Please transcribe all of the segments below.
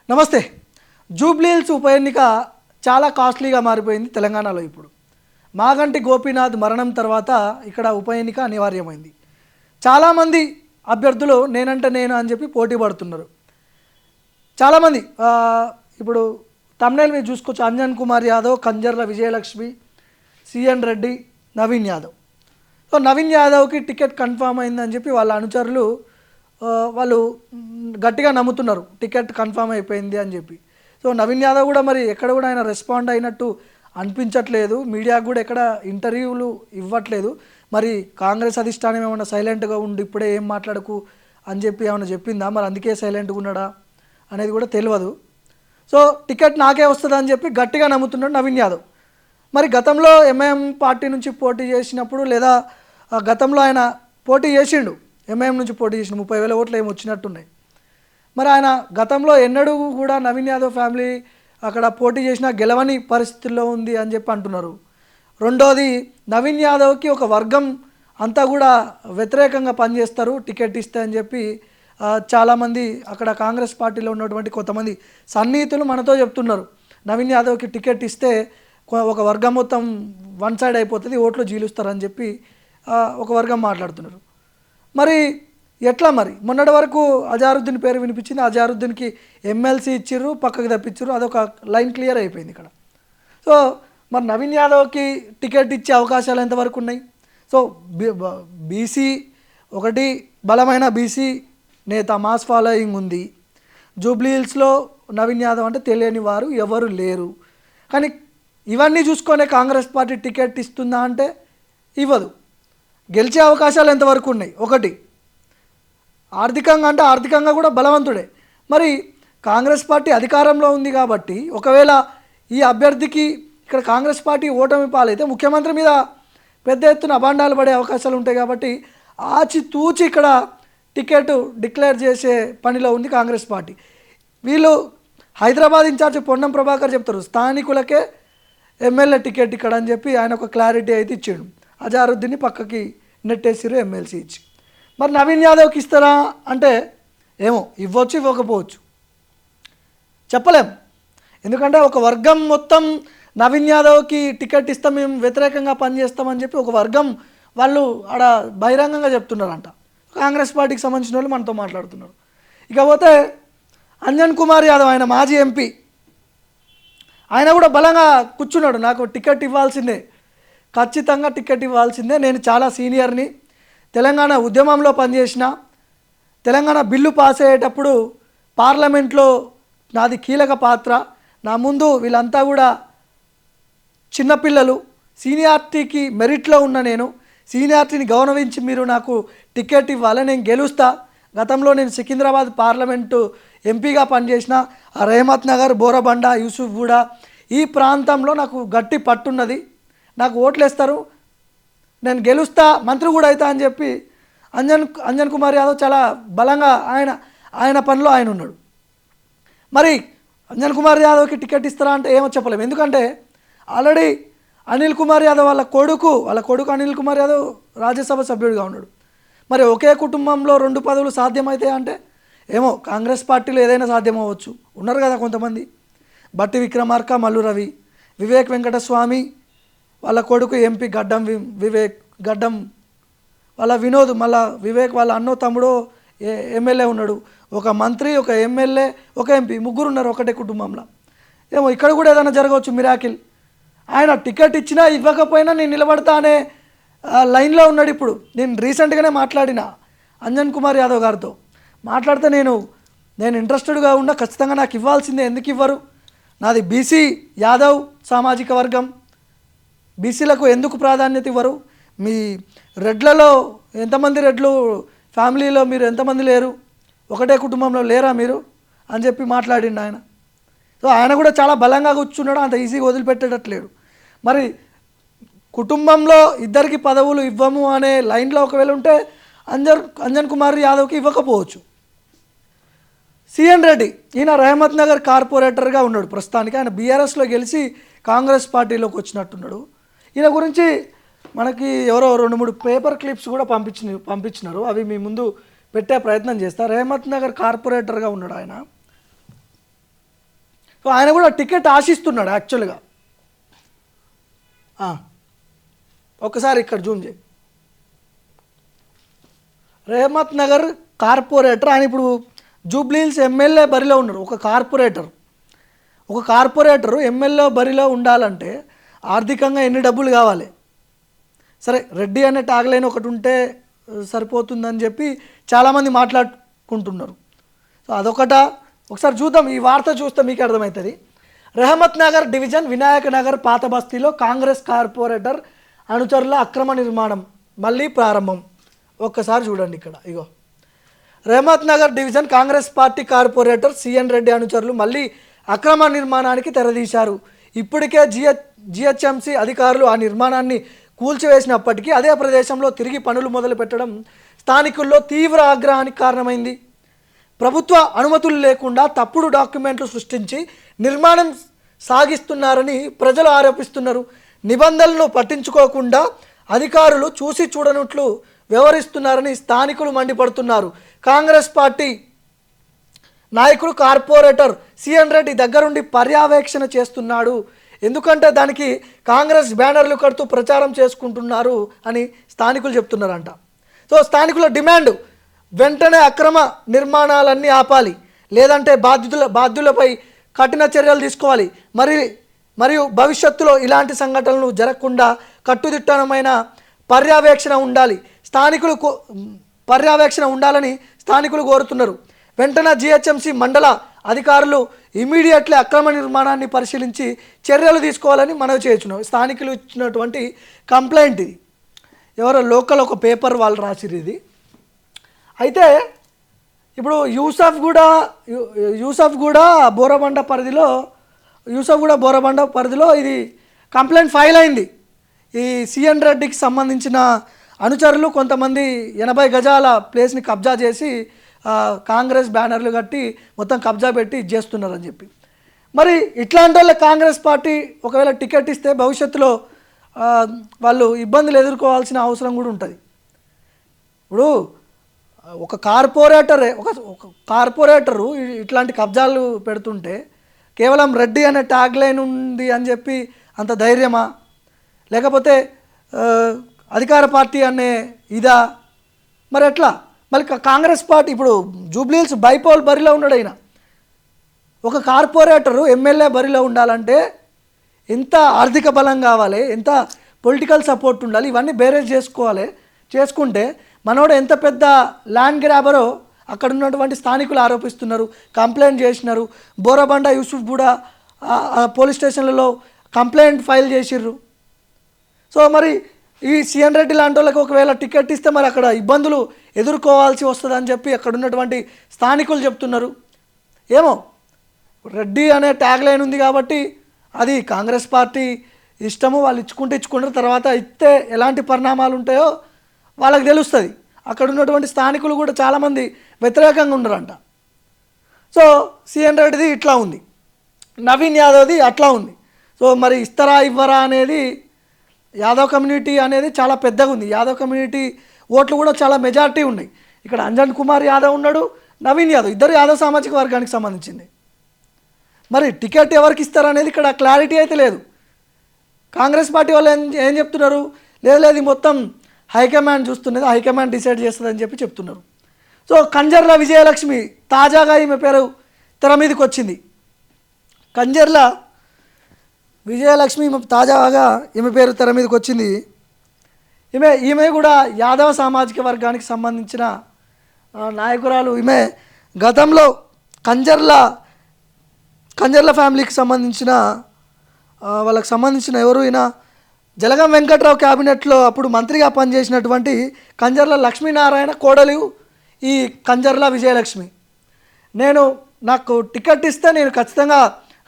నమస్తే. జూబ్లీహిల్స్ ఉప ఎన్నిక చాలా కాస్ట్లీగా మారిపోయింది తెలంగాణలో. ఇప్పుడు మాగంటి గోపీనాథ్ మరణం తర్వాత ఇక్కడ ఉప ఎన్నిక అనివార్యమైంది. చాలామంది అభ్యర్థులు నేనంటే నేను అని చెప్పి పోటీ పడుతున్నారు. చాలామంది ఇప్పుడు తమ్నైల్ మీద చూసుకోవచ్చు. అంజన్ కుమార్ యాదవ్, కంజర్ల విజయలక్ష్మి, సిఎన్ రెడ్డి, నవీన్ యాదవ్. సో నవీన్ యాదవ్కి టికెట్ కన్ఫామ్ అయిందని చెప్పి వాళ్ళ అనుచరులు వాళ్ళు గట్టిగా నమ్ముతున్నారు, టికెట్ కన్ఫామ్ అయిపోయింది అని చెప్పి. సో నవీన్ యాదవ్ కూడా మరి ఎక్కడ కూడా ఆయన రెస్పాండ్ అయినట్టు అనిపించట్లేదు. మీడియాకు కూడా ఎక్కడ ఇంటర్వ్యూలు ఇవ్వట్లేదు. మరి కాంగ్రెస్ అధిష్టానం ఏమన్నా సైలెంట్గా ఉండి ఇప్పుడే ఏం మాట్లాడకు అని చెప్పి ఏమైనా చెప్పిందా, మరి అందుకే సైలెంట్గా ఉన్నాడా అనేది కూడా తెలియదు. సో టికెట్ నాకే వస్తుంది అని చెప్పి గట్టిగా నమ్ముతున్నాడు నవీన్ యాదవ్. మరి గతంలో ఎంఐఎం పార్టీ నుంచి పోటీ చేసినప్పుడు, లేదా గతంలో ఆయన పోటీ చేసిండు, ఎంఐఎం నుంచి పోటీ చేసిన 30,000 ఓట్లు ఏమి వచ్చినట్టున్నాయి. మరి ఆయన గతంలో ఎన్నడూ కూడా నవీన్ యాదవ్ ఫ్యామిలీ అక్కడ పోటీ చేసినా గెలవని పరిస్థితుల్లో ఉంది అని చెప్పి అంటున్నారు. రెండోది, నవీన్ యాదవ్కి ఒక వర్గం అంతా కూడా వ్యతిరేకంగా పనిచేస్తారు టికెట్ ఇస్తే అని చెప్పి చాలామంది అక్కడ కాంగ్రెస్ పార్టీలో ఉన్నటువంటి కొంతమంది సన్నిహితులు మనతో చెప్తున్నారు. నవీన్ యాదవ్కి టికెట్ ఇస్తే ఒక వర్గం మొత్తం వన్ సైడ్ అయిపోతుంది, ఓట్లు జీలుస్తారని చెప్పి ఒక వర్గం మాట్లాడుతున్నారు. మరి ఎట్లా? మరి మొన్నటి వరకు అజారుద్దీన్ పేరు వినిపించింది, అజారుద్దీన్కి ఎమ్మెల్సీ ఇచ్చిర్రు, పక్కకి తప్పించారు, అదొక లైన్ క్లియర్ అయిపోయింది ఇక్కడ. సో మరి నవీన్ యాదవ్కి టికెట్ ఇచ్చే అవకాశాలు ఎంతవరకు ఉన్నాయి? సో బీసీ ఒకటి బలమైన బీసీ నేత, మాస్ ఫాలోయింగ్ ఉంది. జూబ్లీహిల్స్లో నవీన్ యాదవ్ అంటే తెలియని వారు ఎవరు లేరు. కానీ ఇవన్నీ చూసుకొనే కాంగ్రెస్ పార్టీ టికెట్ ఇస్తుందా అంటే ఇవ్వదు. గెలిచే అవకాశాలు ఎంతవరకు ఉన్నాయి? ఒకటి, ఆర్థికంగా అంటే ఆర్థికంగా కూడా బలవంతుడే. మరి కాంగ్రెస్ పార్టీ అధికారంలో ఉంది కాబట్టి ఒకవేళ ఈ అభ్యర్థికి ఇక్కడ కాంగ్రెస్ పార్టీ ఓటమి పాలైతే ముఖ్యమంత్రి మీద పెద్ద ఎత్తున అభాండాలు పడే అవకాశాలు ఉంటాయి. కాబట్టి ఆచితూచి ఇక్కడ టికెట్ డిక్లేర్ చేసే పనిలో ఉంది కాంగ్రెస్ పార్టీ. వీళ్ళు హైదరాబాద్ ఇన్ఛార్జ్ పొన్నం ప్రభాకర్ చెప్తారు, స్థానికులకే ఎమ్మెల్యే టికెట్ ఇక్కడ అని చెప్పి ఆయన ఒక క్లారిటీ అయితే ఇచ్చాడు. అజారుద్దీన్ని పక్కకి నెట్టేసిరు ఎమ్మెల్సీ ఇచ్చి. మరి నవీన్ యాదవ్కి ఇస్తారా అంటే ఏమో, ఇవ్వచ్చు ఇవ్వకపోవచ్చు, చెప్పలేం. ఎందుకంటే ఒక వర్గం మొత్తం నవీన్ యాదవ్కి టికెట్ ఇస్తాం, మేము వ్యతిరేకంగా పనిచేస్తామని చెప్పి ఒక వర్గం వాళ్ళు ఆడ బహిరంగంగా చెప్తున్నారంట. కాంగ్రెస్ పార్టీకి సంబంధించిన వాళ్ళు మనతో మాట్లాడుతున్నారు. ఇకపోతే అంజన్ కుమార్ యాదవ్, ఆయన మాజీ ఎంపీ, ఆయన కూడా బలంగా కూర్చున్నాడు, నాకు టికెట్ ఇవ్వాల్సిందే, ఖచ్చితంగా టికెట్ ఇవ్వాల్సిందే, నేను చాలా సీనియర్ని, తెలంగాణ ఉద్యమంలో పనిచేసిన, తెలంగాణ బిల్లు పాస్ అయ్యేటప్పుడు పార్లమెంట్లో నాది కీలక పాత్ర, నా ముందు వీళ్ళంతా కూడా చిన్నపిల్లలు, సీనియారిటీకి మెరిట్లో ఉన్న నేను, సీనియారిటీని గౌరవించి మీరు నాకు టికెట్ ఇవ్వాలి, నేను గెలుస్తా. గతంలో నేను సికింద్రాబాద్ పార్లమెంటు ఎంపీగా పనిచేసిన, రెహమత్ నగర్, బోరబండ, యూసుఫ్ కూడా ఈ ప్రాంతంలో నాకు గట్టి పట్టున్నది, నాకు ఓట్లు వేస్తారు, నేను గెలుస్తా, మంత్రి కూడా అవుతా అని చెప్పి అంజన్ కుమార్ యాదవ్ చాలా బలంగా ఆయన పనిలో ఆయన ఉన్నాడు. మరి అంజన్ కుమార్ యాదవ్కి టికెట్ ఇస్తారా అంటే ఏమో చెప్పలేము. ఎందుకంటే ఆల్రెడీ అనిల్ కుమార్ యాదవ్ వాళ్ళ కొడుకు అనిల్ కుమార్ యాదవ్ రాజ్యసభ సభ్యుడిగా ఉన్నాడు. మరి ఒకే కుటుంబంలో 2 పదవులు సాధ్యమవుతాయి అంటే ఏమో, కాంగ్రెస్ పార్టీలో ఏదైనా సాధ్యమవ్వచ్చు. ఉన్నారు కదా కొంతమంది, బట్టి విక్రమార్క, మల్లు రవి, వివేక్ వెంకటస్వామి వాళ్ళ కొడుకు ఎంపీ గడ్డం వాళ్ళ వినోద్, మళ్ళా వివేక్ వాళ్ళ అన్నో తమ్ముడు ఎమ్మెల్యే ఉన్నాడు, ఒక మంత్రి, ఒక ఎమ్మెల్యే, ఒక ఎంపీ, ముగ్గురు ఉన్నారు ఒకటే కుటుంబంలో. ఏమో ఇక్కడ కూడా ఏదైనా జరగవచ్చు మిరాకిల్. ఆయన టికెట్ ఇచ్చినా ఇవ్వకపోయినా నేను నిలబడతా అనే లైన్లో ఉన్నాడు. ఇప్పుడు నేను రీసెంట్గానే మాట్లాడిన అంజన్ కుమార్ యాదవ్ గారితో మాట్లాడితే నేను ఇంట్రెస్టెడ్గా ఉన్నా, ఖచ్చితంగా నాకు ఇవ్వాల్సిందే, ఎందుకు ఇవ్వరు, నాది బీసీ యాదవ్ సామాజిక వర్గం, బీసీలకు ఎందుకు ప్రాధాన్యత ఇవ్వరు, మీ రెడ్లలో ఎంతమంది రెడ్లు ఫ్యామిలీలో మీరు ఎంతమంది లేరు, ఒకటే కుటుంబంలో లేరా మీరు అని చెప్పి మాట్లాడిండు ఆయన. సో ఆయన కూడా చాలా బలంగా కూర్చున్నాడు, అంత ఈజీగా వదిలిపెట్టేటట్లేడు. మరి కుటుంబంలో ఇద్దరికి పదవులు ఇవ్వము అనే లైన్లో ఒకవేళ ఉంటే అంజన్ కుమార్ యాదవ్కి ఇవ్వకపోవచ్చు. సిఎన్ రెడ్డి, ఈయన రెహమత్ నగర్ కార్పొరేటర్గా ఉన్నాడు ప్రస్తుతానికి, ఆయన బీఆర్ఎస్లో గెలిచి కాంగ్రెస్ పార్టీలోకి వచ్చినట్టున్నాడు. ఈయన గురించి మనకి ఎవరో 2-3 పేపర్ క్లిప్స్ కూడా పంపించినారు, అవి మీ ముందు పెట్టే ప్రయత్నం చేస్తా. రెహమత్ నగర్ కార్పొరేటర్గా ఉన్నాడు ఆయన. సో ఆయన కూడా టికెట్ ఆశిస్తున్నాడు యాక్చువల్గా. ఒకసారి ఇక్కడ జూమ్ చేయి. రేహమత్ నగర్ కార్పొరేటర్ ఆయన ఇప్పుడు జూబ్లీహిల్స్ ఎమ్మెల్యే బరిలో ఉన్నారు. ఒక కార్పొరేటరు ఎమ్మెల్యే బరిలో ఉండాలంటే ఆర్థికంగా ఎన్ని డబ్బులు కావాలి? సరే, రెడ్డి అనే ట్యాగ్లైన్ ఒకటి ఉంటే సరిపోతుందని చెప్పి చాలామంది మాట్లాడుకుంటున్నారు. సో అదొకట. ఒకసారి చూద్దాం, ఈ వార్త చూస్తే మీకు అర్థమవుతుంది. రెహమత్ నగర్ డివిజన్ వినాయక నగర్ పాత బస్తీలో కాంగ్రెస్ కార్పొరేటర్ అనుచరుల అక్రమ నిర్మాణం మళ్ళీ ప్రారంభం. ఒక్కసారి చూడండి ఇక్కడ. ఇగో Rahmat Nagar division Congress party corporator CN Reddy అనుచరులు మళ్ళీ అక్రమ నిర్మాణానికి తెరదీశారు. ఇప్పటికే జిహెచ్ఎంసీ అధికారులు ఆ నిర్మాణాన్ని కూల్చివేసినప్పటికీ అదే ప్రదేశంలో తిరిగి పనులు మొదలు పెట్టడం స్థానికుల్లో తీవ్ర ఆగ్రహానికి కారణమైంది. ప్రభుత్వ అనుమతులు లేకుండా తప్పుడు డాక్యుమెంట్లు సృష్టించి నిర్మాణం సాగిస్తున్నారని ప్రజలు ఆరోపిస్తున్నారు. నిబంధనలను పట్టించుకోకుండా అధికారులు చూసి చూడనట్లు వ్యవహరిస్తున్నారని స్థానికులు మండిపడుతున్నారు. కాంగ్రెస్ పార్టీ నాయకుడు కార్పొరేటర్ సిఎన్ రెడ్డి దగ్గరుండి పర్యవేక్షణ చేస్తున్నాడు. ఎందుకంటే దానికి కాంగ్రెస్ బ్యానర్లు కడుతూ ప్రచారం చేసుకుంటున్నారు అని స్థానికులు చెప్తున్నారంట. సో స్థానికుల డిమాండ్ వెంటనే అక్రమ నిర్మాణాలన్నీ ఆపాలి, లేదంటే బాధ్యులపై కఠిన చర్యలు తీసుకోవాలి. మరియు భవిష్యత్తులో ఇలాంటి సంఘటనలు జరగకుండా కట్టుదిట్టమైన పర్యవేక్షణ ఉండాలని స్థానికులు కోరుతున్నారు. వెంటనే జిహెచ్ఎంసీ మండల అధికారులు ఇమీడియట్లీ అక్రమ నిర్మాణాన్ని పరిశీలించి చర్యలు తీసుకోవాలని మనవి చేస్తున్నాం. స్థానికులు ఇచ్చినటువంటి కంప్లైంట్ ఇది. ఎవరో లోకల్ ఒక పేపర్ వాళ్ళు రాసిరు ఇది. అయితే ఇప్పుడు యూసఫ్గూడ బోరబండ పరిధిలో ఇది కంప్లైంట్ ఫైల్ అయింది. ఈ సిఎన్ రెడ్డికి సంబంధించిన అనుచరులు కొంతమంది 80 గజాల ప్లేస్ని కబ్జా చేసి కాంగ్రెస్ బ్యానర్లు కట్టి మొత్తం కబ్జా పెట్టి చేస్తున్నారని చెప్పి. మరి ఇట్లాంటి వాళ్ళకి కాంగ్రెస్ పార్టీ ఒకవేళ టికెట్ ఇస్తే భవిష్యత్తులో వాళ్ళు ఇబ్బందులు ఎదుర్కోవాల్సిన అవసరం కూడా ఉంటుంది. ఇప్పుడు ఒక కార్పొరేటరు ఇట్లాంటి కబ్జాలు పెడుతుంటే కేవలం రెడ్డి అనే ట్యాగ్ లైన్ ఉంది అని చెప్పి అంత ధైర్యమా, లేకపోతే అధికార పార్టీ అనే ఇదా? మరి ఎట్లా? మళ్ళీ కాంగ్రెస్ పార్టీ ఇప్పుడు జూబ్లీహిల్స్ బైపోల్ బరిలో ఉన్నాడు. అయినా ఒక కార్పొరేటరు ఎమ్మెల్యే బరిలో ఉండాలంటే ఎంత ఆర్థిక బలం కావాలి, ఎంత పొలిటికల్ సపోర్ట్ ఉండాలి, ఇవన్నీ బేరేజ్ చేసుకుంటే మనోడు ఎంత పెద్ద ల్యాండ్ గ్రాబరో అక్కడ ఉన్నటువంటి స్థానికులు ఆరోపిస్తున్నారు, కంప్లైంట్ చేసినారు. బోరబండ యూసుఫ్గూడ పోలీస్ స్టేషన్లలో కంప్లైంట్ ఫైల్ చేసిర్రు. సో మరి ఈ సిఎన్ రెడ్డి లాంటి వాళ్ళకి ఒకవేళ టికెట్ ఇస్తే మరి అక్కడ ఇబ్బందులు ఎదుర్కోవాల్సి వస్తుందని చెప్పి అక్కడ ఉన్నటువంటి స్థానికులు చెప్తున్నారు. ఏమో, రెడ్డి అనే ట్యాగ్ లైన్ ఉంది కాబట్టి అది కాంగ్రెస్ పార్టీ ఇష్టము, వాళ్ళు ఇచ్చుకుంటారు. తర్వాత ఇస్తే ఎలాంటి పరిణామాలు ఉంటాయో వాళ్ళకి తెలుస్తుంది. అక్కడ ఉన్నటువంటి స్థానికులు కూడా చాలామంది వ్యతిరేకంగా ఉన్నారంట. సో సిఎన్ రెడ్డిది ఇట్లా ఉంది, నవీన్ యాదవ్ది అట్లా ఉంది. సో మరి ఇస్తారా ఇవ్వరా అనేది యాదవ్ కమ్యూనిటీ అనేది చాలా పెద్దగా ఉంది. యాదవ్ కమ్యూనిటీ ఓట్లు కూడా చాలా మెజారిటీ ఉన్నాయి. ఇక్కడ అంజన్ కుమార్ యాదవ్ ఉన్నాడు, నవీన్ యాదవ్, ఇద్దరు యాదవ్ సామాజిక వర్గానికి సంబంధించింది. మరి టికెట్ ఎవరికి ఇస్తారనేది ఇక్కడ క్లారిటీ అయితే లేదు. కాంగ్రెస్ పార్టీ వాళ్ళు ఏం చెప్తున్నారు, లేదు మొత్తం హైకమాండ్ చూస్తున్నది, హైకమాండ్ డిసైడ్ చేస్తుందని చెప్పి చెప్తున్నారు. సో కంజర్ల విజయలక్ష్మి తాజాగా ఈమె పేరు తెర మీదకి వచ్చింది. కంజర్ల విజయలక్ష్మి తాజాగా ఈమె పేరు తెర మీదకి వచ్చింది. ఈమె కూడా యాదవ సామాజిక వర్గానికి సంబంధించిన నాయకురాలు. ఈమె గతంలో కంజర్ల ఫ్యామిలీకి సంబంధించిన వాళ్ళకి సంబంధించిన ఎవరు ఈయన జలగం వెంకట్రావు క్యాబినెట్లో అప్పుడు మంత్రిగా పనిచేసినటువంటి కంజర్ల లక్ష్మీనారాయణ కోడలు ఈ కంజర్ల విజయలక్ష్మి. నాకు టికెట్ ఇస్తే నేను ఖచ్చితంగా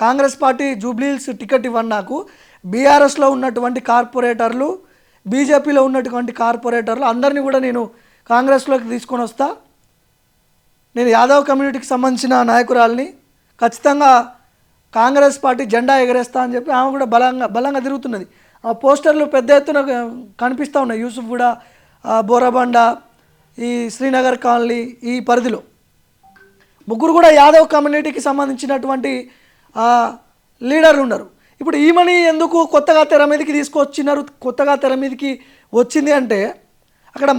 కాంగ్రెస్ పార్టీ జూబ్లీహిల్స్ టికెట్ ఇవ్వను, నాకు బీఆర్ఎస్లో ఉన్నటువంటి కార్పొరేటర్లు, బీజేపీలో ఉన్నటువంటి కార్పొరేటర్లు అందరినీ కూడా నేను కాంగ్రెస్లోకి తీసుకొని వస్తా, నేను యాదవ్ కమ్యూనిటీకి సంబంధించిన నాయకురాలని ఖచ్చితంగా కాంగ్రెస్ పార్టీ జెండా ఎగరేస్తా అని చెప్పి ఆమె కూడా బలంగా తిరుగుతున్నది. ఆ పోస్టర్లు పెద్ద ఎత్తున కనిపిస్తూ ఉన్నాయి. యూసుఫ్గూడ, బోరబండ, ఈ శ్రీనగర్ కాలనీ ఈ పరిధిలో ముగ్గురు కూడా యాదవ్ కమ్యూనిటీకి సంబంధించినటువంటి లీడర్లు ఉన్నారు. ఇప్పుడు ఈమెని ఎందుకు కొత్తగా తెర మీదకి తీసుకొచ్చినారు, కొత్తగా తెర మీదకి వచ్చింది అంటే అక్కడ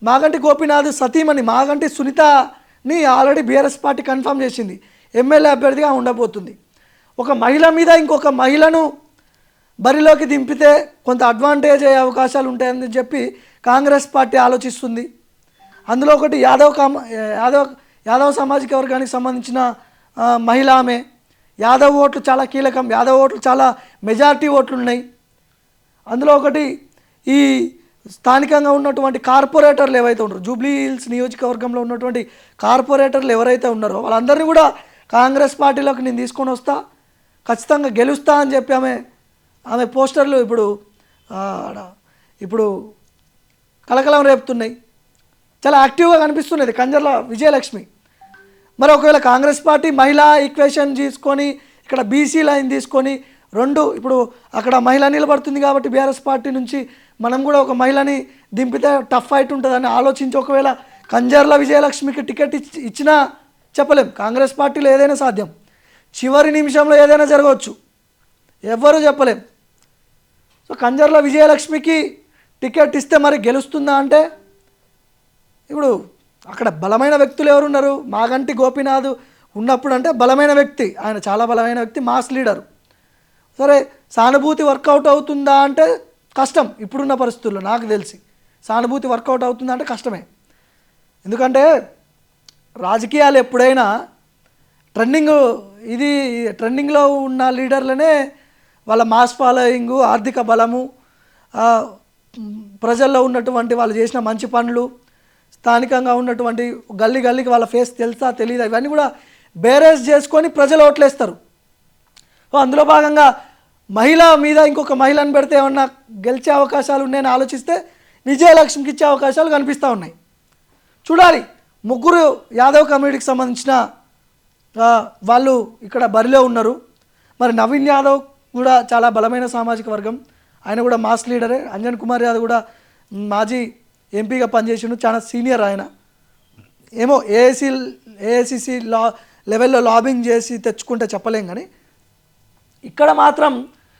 మాగంటి గోపీనాథ్ సతీమణి మాగంటి సునీతని ఆల్రెడీ బీఆర్ఎస్ పార్టీ కన్ఫర్మ్ చేసింది ఎమ్మెల్యే అభ్యర్థిగా ఉండబోతుంది. ఒక మహిళ మీద ఇంకొక మహిళను బరిలోకి దింపితే కొంత అడ్వాంటేజ్ అయ్యే అవకాశాలు ఉంటాయని చెప్పి కాంగ్రెస్ పార్టీ ఆలోచిస్తుంది. అందులో ఒకటి యాదవ్ సామాజిక వర్గానికి సంబంధించిన మహిళ ఆమె. యాదవ్ ఓట్లు చాలా కీలకం, యాదవ్ ఓట్లు చాలా మెజారిటీ ఓట్లు ఉన్నాయి. అందులో ఒకటి ఈ స్థానికంగా ఉన్నటువంటి కార్పొరేటర్లు ఏవైతే ఉన్నారో, జూబ్లీ హిల్స్ నియోజకవర్గంలో ఉన్నటువంటి కార్పొరేటర్లు ఎవరైతే ఉన్నారో వాళ్ళందరినీ కూడా కాంగ్రెస్ పార్టీలోకి నేను తీసుకొని వస్తా, ఖచ్చితంగా గెలుస్తా అని చెప్పి ఆమె పోస్టర్లు ఇప్పుడు కలకలం రేపుతున్నాయి. చాలా యాక్టివ్గా కనిపిస్తున్నది కంజర్ల విజయలక్ష్మి. మరి ఒకవేళ కాంగ్రెస్ పార్టీ మహిళా ఈక్వేషన్ తీసుకొని ఇక్కడ బీసీ లైన్ తీసుకొని ఇప్పుడు అక్కడ మహిళ నిలబడుతుంది కాబట్టి బీఆర్ఎస్ పార్టీ నుంచి మనం కూడా ఒక మహిళని దింపితే టఫ్ ఫైట్ ఉంటుందని ఆలోచించి ఒకవేళ కంజర్ల విజయలక్ష్మికి టికెట్ ఇచ్చినా చెప్పలేం. కాంగ్రెస్ పార్టీలో ఏదైనా సాధ్యం, చివరి నిమిషంలో ఏదైనా జరగవచ్చు, ఎవ్వరూ చెప్పలేం. సో కంజర్ల విజయలక్ష్మికి టికెట్ ఇస్తే మరి గెలుస్తుందా అంటే ఇప్పుడు అక్కడ బలమైన వ్యక్తులు ఎవరున్నారు? మాగంటి గోపీనాథ్ ఉన్నప్పుడు అంటే బలమైన వ్యక్తి, ఆయన చాలా బలమైన వ్యక్తి, మాస్ లీడరు. సరే సానుభూతి వర్కౌట్ అవుతుందా అంటే కష్టం. ఇప్పుడున్న పరిస్థితుల్లో నాకు తెలిసి సానుభూతి వర్కౌట్ అవుతుందా అంటే కష్టమే. ఎందుకంటే రాజకీయాలు ఎప్పుడైనా ట్రెండింగ్లో ఉన్న లీడర్లనే వాళ్ళ మాస్ ఫాలోయింగు, ఆర్థిక బలము, ప్రజల్లో ఉన్నటువంటి వాళ్ళు చేసిన మంచి పనులు, స్థానికంగా ఉన్నటువంటి గల్లీకి వాళ్ళ ఫేస్ తెలుసా తెలియదా, ఇవన్నీ కూడా బేరేజ్ చేసుకొని ప్రజలు ఓట్లేస్తారు. అందులో భాగంగా మహిళ మీద ఇంకొక మహిళను పెడితే ఏమన్నా గెలిచే అవకాశాలు ఉన్నాయని ఆలోచిస్తే విజయలక్ష్మికి ఇచ్చే అవకాశాలు కనిపిస్తూ ఉన్నాయి. చూడాలి. ముగ్గురు యాదవ్ కమ్యూనిటీకి సంబంధించిన వాళ్ళు ఇక్కడ బరిలో ఉన్నారు. మరి నవీన్ యాదవ్ కూడా చాలా బలమైన సామాజిక వర్గం, ఆయన కూడా మాస్ లీడరే. అంజన్ కుమార్ యాదవ్ కూడా మాజీ ఎంపీగా పనిచేసిండు, చాలా సీనియర్ ఆయన. ఏమో ఏఐసిసి లెవెల్లో లాబింగ్ చేసి తెచ్చుకుంటే చెప్పలేం. కానీ ఇక్కడ మాత్రం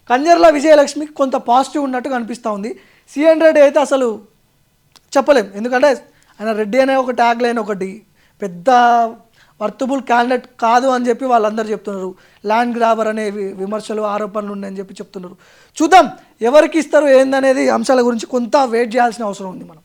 కంజర్ల విజయలక్ష్మికి కొంత పాజిటివ్ ఉన్నట్టు కనిపిస్తూ ఉంది. సిఎన్ రెడ్డి అయితే అసలు చెప్పలేం, ఎందుకంటే ఆయన రెడ్డి అనే ఒక ట్యాగ్ లైన్ ఒకటి, పెద్ద వర్తబుల్ క్యాండిడేట్ కాదు అని చెప్పి వాళ్ళందరూ చెప్తున్నారు. ల్యాండ్ గ్రాబర్ అనే విమర్శలు ఆరోపణలు ఉన్నాయని చెప్పి చెప్తున్నారు. చూద్దాం ఎవరికి ఇస్తారు ఏందనేది అంశాల గురించి కొంత వెయిట్ చేయాల్సిన అవసరం ఉంది మనం.